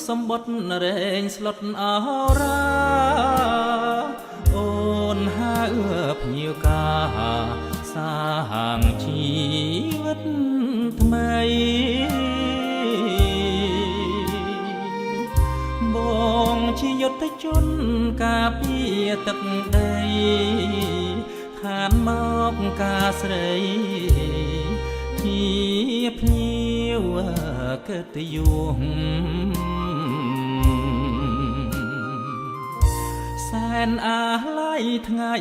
សម្បត្តិរែងស្លុតអរាអូនហៅភ្ញៀវការសាងជីវិតថ្មីបងជាយុទ្ធជនការពារទឹកដីខានមកការស្រីជាភ្ញៀវកិត្តិយសសែនអាឡ័យថ្ងៃ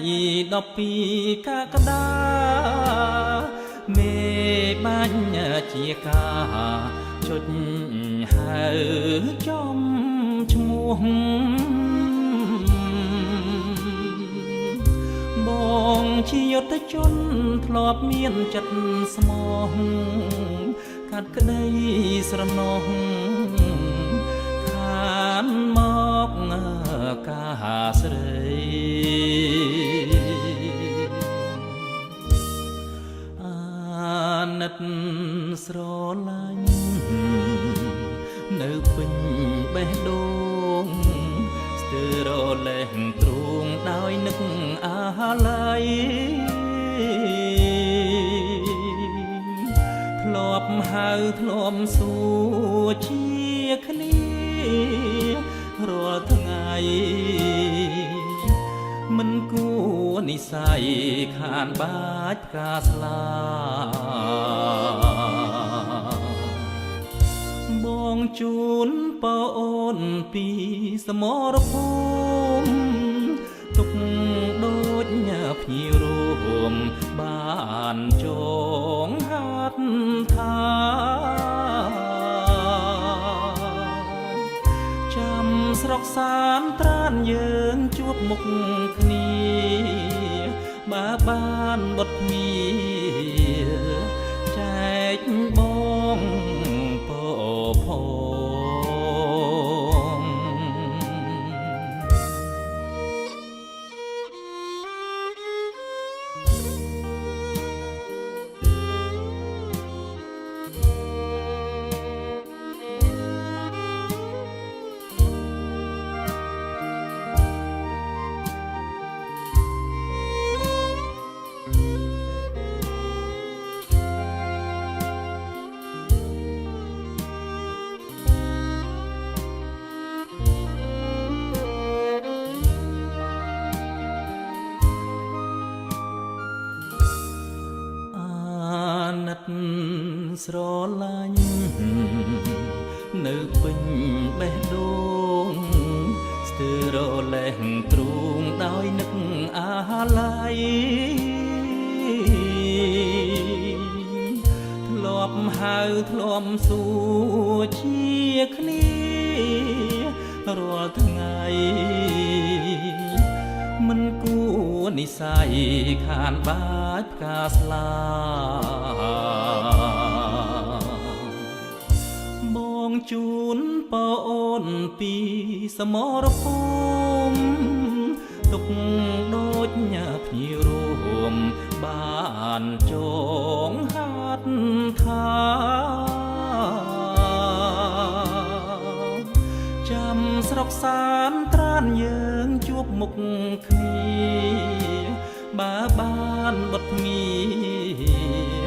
12កក្កដាមេបាញ់ជាការចុចហៅចំឈ្មោះបងជាយុទ្ធជនធ្លាប់មានចិត្តស្មោះកាត់ក្តីស្រណោះខានមកការស្រីអាណិតស្រឡាញ់នៅពេញបេះដូងស្ទើររលែងទ្រូងដោយនឹកអាឡ័យធ្លាប់ហៅធ្លាប់សួរជាគ្នារាល់ថ្ងៃមិនគួរនិស័យខានបាច់ផ្កាស្លាបងជូនប្អូនពីសមរភូមិទុកដូចភ្ញៀវរួមបានចងហាត់ថាចាំស្រុកសានត្រានយើងជួបមុខគ្នាបើបានបុត្រមានចែកបងពភណិតស្រឡាញ់នៅពេញបេះដូងស្ទើររលែងទ្រូងដោយនឹកអាឡ័យធ្លាប់ហៅធ្លាប់សួរជាគ្នារាល់ថ្ងៃមិនគួរនិស័យខានបាច់ផ្កាស្លាបងជូនប្អូនពីសមរភូមិទុកដូចភ្ញៀវរួមបានចងហាត់ថាចាំស្រុកសានត្រានយើងជួបមុខគ្នាបើបានបុត្រមាន